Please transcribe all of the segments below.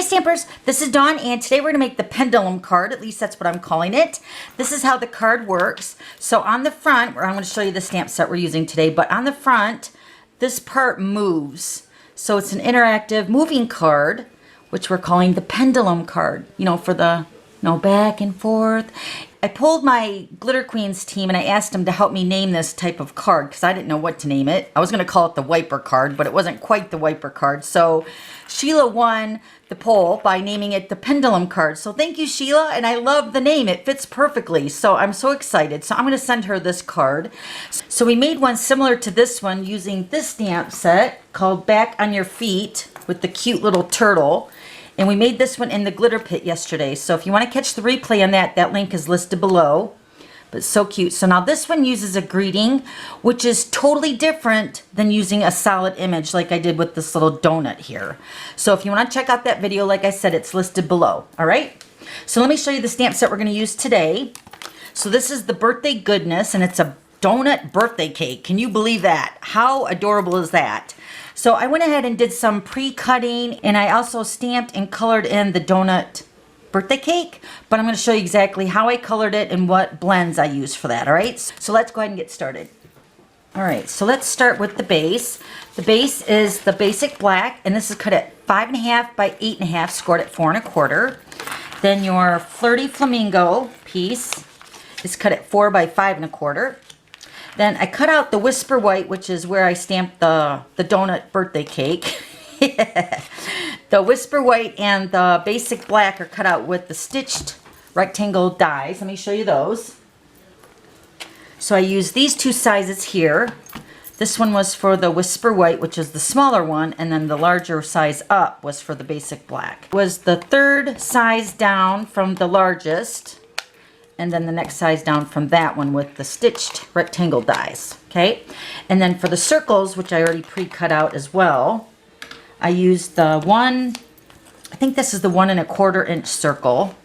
Stampers, this is Dawn, and today we're going to make the pendulum card. At least that's what I'm calling it. This is how the card works. So on the front, I'm going to show you the stamp set we're using today, but on the front, this part moves. So it's an interactive moving card, which we're calling the pendulum card, you know, for the, back and forth. I pulled my Glitter Queens team and I asked them to help me name this type of card because I didn't know what to name it. I was going to call it the wiper card, but it wasn't quite the wiper card. So Sheila won the poll by naming it the pendulum card. So thank you, Sheila, and I love the name. It fits perfectly. So I'm so excited. So I'm going to send her this card. So we made one similar to this one using this stamp set called Back on Your Feet with the cute little turtle. And we made this one in the glitter pit yesterday. So if you want to catch the replay on that, that link is listed below. But so cute. So now this one uses a greeting, which is totally different than using a solid image like I did with this little donut here. So if you want to check out that video, like I said, it's listed below. All right. So let me show you the stamp set we're going to use today. So this is the Birthday Goodness, and it's a donut birthday cake. Can you believe that? How adorable is that? So I went ahead and did some pre-cutting, and I also stamped and colored in the donut birthday cake, but I'm going to show you exactly how I colored it and what blends I used for that, all right? So let's go ahead and get started. All right, so let's start with the base. The base is the basic black, and this is cut at 5.5 by 8.5, scored at 4 1/4. Then your Flirty Flamingo piece is cut at 4 by 5 1/4. Then I cut out the Whisper White, which is where I stamped the donut birthday cake. The Whisper White and the basic black are cut out with the stitched rectangle dies. Let me show you those. So I used these two sizes here. This one was for the Whisper White, which is the smaller one, and then the larger size up was for the basic black. It was the third size down from the largest, and then the next size down from that one with the stitched rectangle dies, okay? And then for the circles, which I already pre-cut out as well, I used the one, I think this is the 1 1/4 inch circle.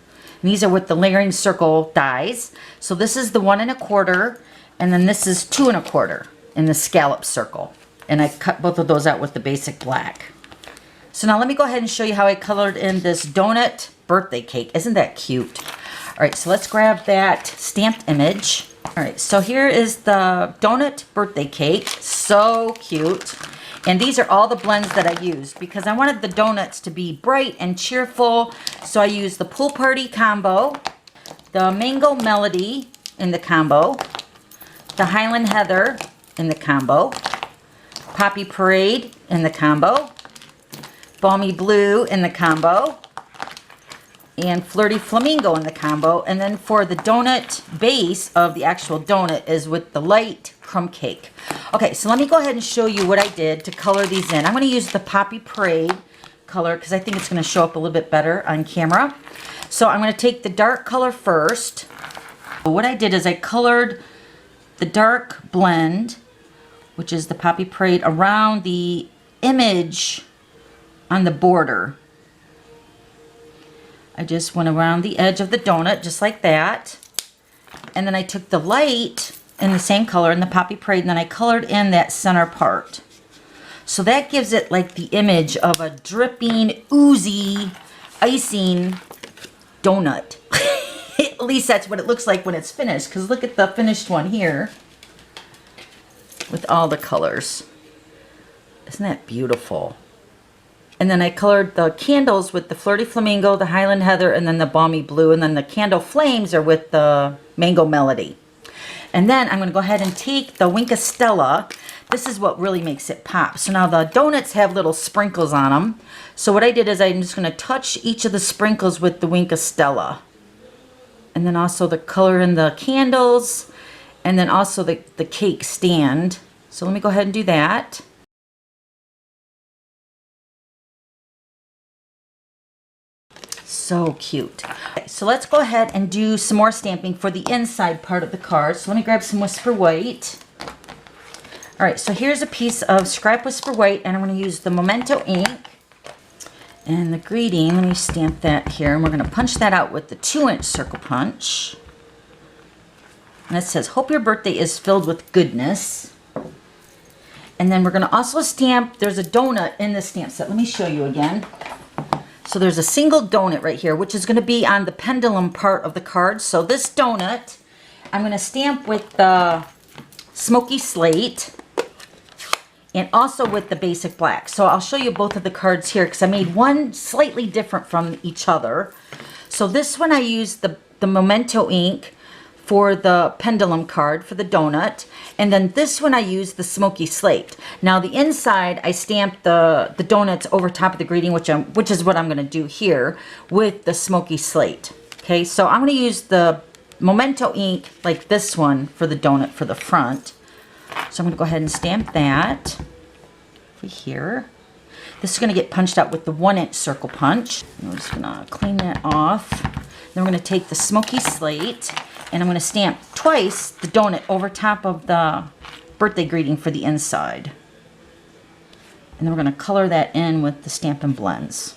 And these are with the layering circle dies. So this is the 1 1/4, and then this is 2 1/4 in the scallop circle. And I cut both of those out with the basic black. So now let me go ahead and show you how I colored in this donut birthday cake. Isn't that cute? All right, so let's grab that stamped image. All right, so here is the donut birthday cake. So cute. And these are all the blends that I used because I wanted the donuts to be bright and cheerful. So I used the Pool Party combo, the Mango Melody in the combo, the Highland Heather in the combo, Poppy Parade in the combo, Balmy Blue in the combo, and Flirty Flamingo in the combo. And then for the donut base of the actual donut is with the light crumb cake. Okay, so let me go ahead and show you what I did to color these in. I'm going to use the Poppy Parade color because I think it's going to show up a little bit better on camera. So I'm going to take the dark color first. What I did is I colored the dark blend, which is the Poppy Parade, around the image on the border. I just went around the edge of the donut just like that. And then I took the light in the same color in the Poppy Parade, and then I colored in that center part. So that gives it like the image of a dripping, oozy, icing donut. At least that's what it looks like when it's finished, because look at the finished one here with all the colors. Isn't that beautiful? And then I colored the candles with the Flirty Flamingo, the Highland Heather, and then the Balmy Blue. And then the candle flames are with the Mango Melody. And then I'm going to go ahead and take the Wink of Stella. This is what really makes it pop. So now the donuts have little sprinkles on them. So what I did is I'm just going to touch each of the sprinkles with the Wink of Stella. And then also the color in the candles. And then also the cake stand. So let me go ahead and do that. So cute. Okay, so let's go ahead and do some more stamping for the inside part of the card. So let me grab some Whisper White. All right, so here's a piece of Scrap Whisper White, and I'm going to use the Memento ink and the greeting. Let me stamp that here, and we're going to punch that out with the 2-inch circle punch. And it says, "Hope your birthday is filled with goodness." And then we're going to also stamp, there's a donut in the stamp set. Let me show you again. So there's a single donut right here, which is going to be on the pendulum part of the card. So this donut, I'm going to stamp with the Smoky Slate and also with the basic black. So I'll show you both of the cards here because I made one slightly different from each other. So this one I used the Memento ink for the pendulum card for the donut, and then this one I used the Smoky Slate. Now the inside I stamped the donuts over top of the greeting, which is what I'm going to do here with the Smoky Slate. Okay, so I'm going to use the Memento ink like this one for the donut for the front. So I'm going to go ahead and stamp that over here. This is going to get punched out with the 1-inch circle punch. And we're just going to clean that off. Then we're going to take the Smoky Slate and I'm going to stamp twice the donut over top of the birthday greeting for the inside. And then we're going to color that in with the Stampin' Blends.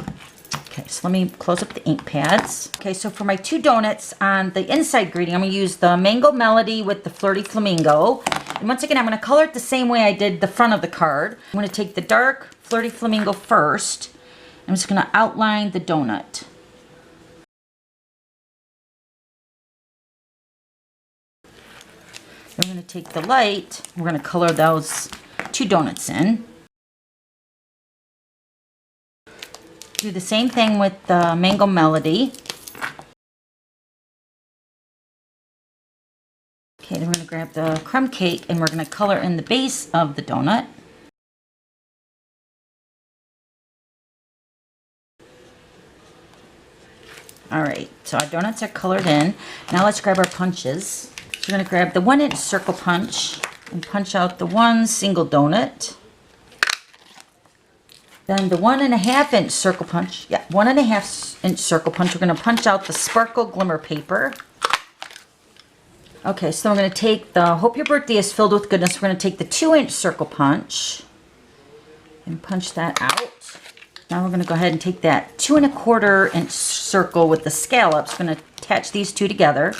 Okay, so let me close up the ink pads. Okay, so for my 2 donuts on the inside greeting, I'm going to use the Mango Melody with the Flirty Flamingo. And once again, I'm going to color it the same way I did the front of the card. I'm going to take the dark Flirty Flamingo first. I'm just going to outline the donut. Then we're going to take the light, we're going to color those 2 donuts in. Do the same thing with the Mango Melody. Okay, then we're going to grab the crumb cake and we're going to color in the base of the donut. Alright, so our donuts are colored in. Now let's grab our punches. We're going to grab the 1-inch circle punch and punch out the 1 single donut. Then the 1.5-inch circle punch. Yeah, 1.5-inch circle punch. We're going to punch out the Sparkle Glimmer paper. Okay, so we're going to take the Hope Your Birthday is Filled with Goodness. We're going to take the 2-inch circle punch and punch that out. Now we're going to go ahead and take that 2.25-inch circle with the scallops. We're going to attach these 2 together.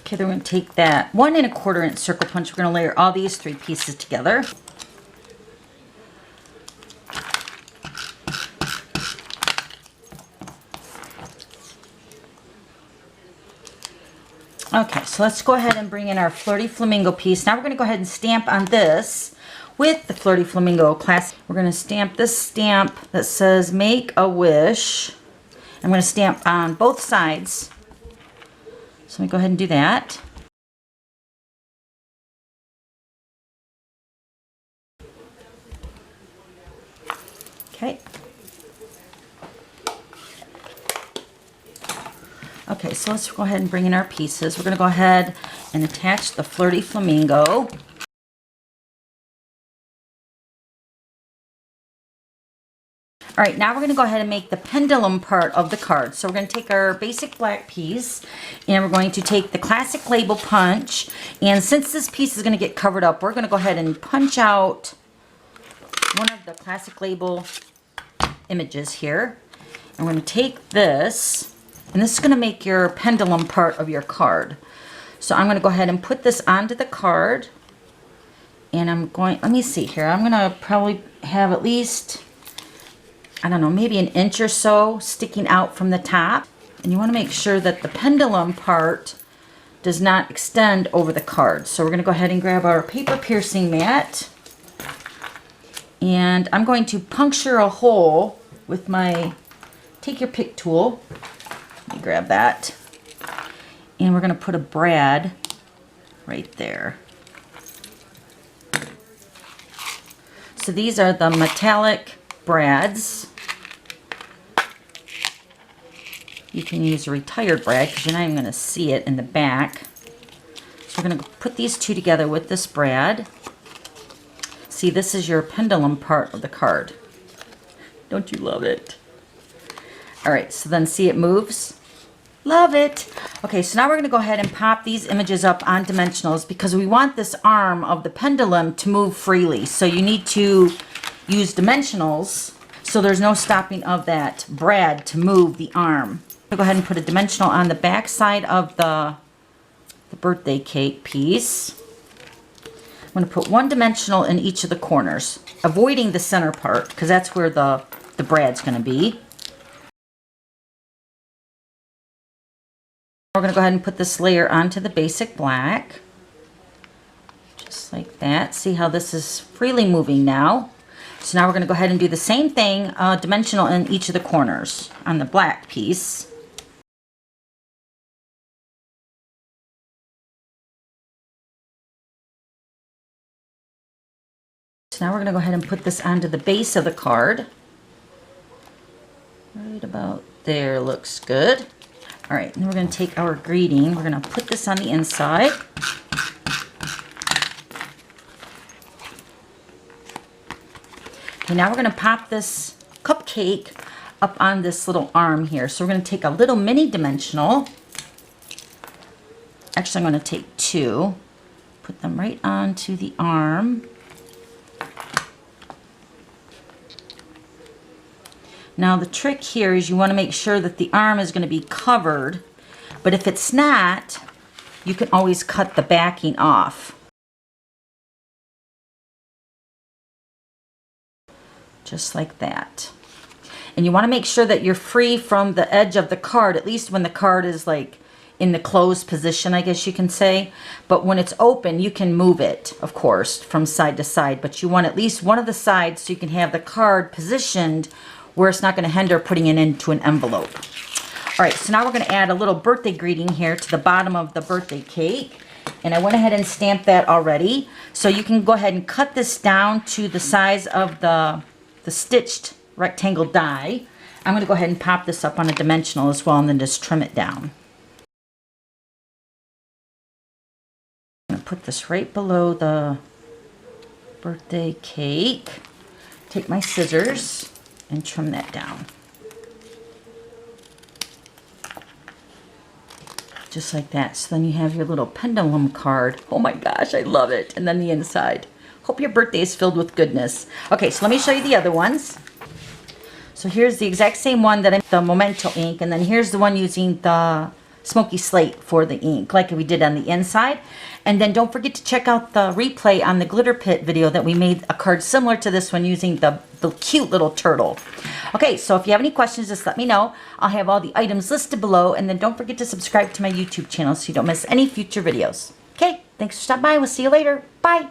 Okay, then we're going to take that 1.25-inch circle punch. We're going to layer all these 3 pieces together. Okay, so let's go ahead and bring in our Flirty Flamingo piece. Now we're going to go ahead and stamp on this with the Flirty Flamingo Classic. We're going to stamp this stamp that says Make a Wish. I'm going to stamp on both sides. So let me go ahead and do that. Okay. Okay, so let's go ahead and bring in our pieces. We're going to go ahead and attach the Flirty Flamingo. All right, now we're going to go ahead and make the pendulum part of the card. So we're going to take our basic black piece and we're going to take the Classic Label punch. And since this piece is going to get covered up, we're going to go ahead and punch out one of the Classic Label images here. And we're going to take this, and this is going to make your pendulum part of your card. So I'm going to go ahead and put this onto the card. And I'm going, let me see here, I'm going to probably have at least, I don't know, maybe 1 inch or so sticking out from the top. And you want to make sure that the pendulum part does not extend over the card. So we're going to go ahead and grab our paper piercing mat. And I'm going to puncture a hole with my take your pick tool. Let me grab that. And we're going to put a brad right there. So these are the metallic brads. You can use a retired brad because you're not even going to see it in the back. So we're going to put these 2 together with this brad. See, this is your pendulum part of the card. Don't you love it? All right, so then see it moves. Love it. Okay, so now we're going to go ahead and pop these images up on dimensionals because we want this arm of the pendulum to move freely. So you need to use dimensionals so there's no stopping of that brad to move the arm. I'll go ahead and put a dimensional on the back side of the birthday cake piece. I'm going to put one dimensional in each of the corners, avoiding the center part because that's where the brad's going to be. We're going to go ahead and put this layer onto the basic black. Just like that. See how this is freely moving now. So now we're going to go ahead and do the same thing, dimensional in each of the corners on the black piece. So now we're going to go ahead and put this onto the base of the card. Right about there looks good. All right, then we're going to take our greeting. We're going to put this on the inside. Okay, now we're going to pop this cupcake up on this little arm here. So we're going to take a little mini dimensional. Actually, I'm going to take two. Put them right onto the arm. Now the trick here is you want to make sure that the arm is going to be covered, but if it's not, you can always cut the backing off. Just like that. And you want to make sure that you're free from the edge of the card, at least when the card is like in the closed position, I guess you can say. But when it's open, you can move it, of course, from side to side, but you want at least one of the sides so you can have the card positioned where it's not going to hinder putting it into an envelope. All right, so now we're going to add a little birthday greeting here to the bottom of the birthday cake. And I went ahead and stamped that already. So you can go ahead and cut this down to the size of the stitched rectangle die. I'm going to go ahead and pop this up on a dimensional as well and then just trim it down. I'm going to put this right below the birthday cake. Take my scissors and trim that down. Just like that. So then you have your little pendulum card. Oh my gosh, I love it. And then the inside. Hope your birthday is filled with goodness. Okay, so let me show you the other ones. So here's the exact same one that I the Memento ink, and then here's the one using the Smoky Slate for the ink, like we did on the inside. And then don't forget to check out the replay on the Glitter Pit video that we made a card similar to this one using the cute little turtle. Okay, so if you have any questions, just let me know. I'll have all the items listed below, and then don't forget to subscribe to my YouTube channel so you don't miss any future videos. Okay, thanks for stopping by. We'll see you later. Bye.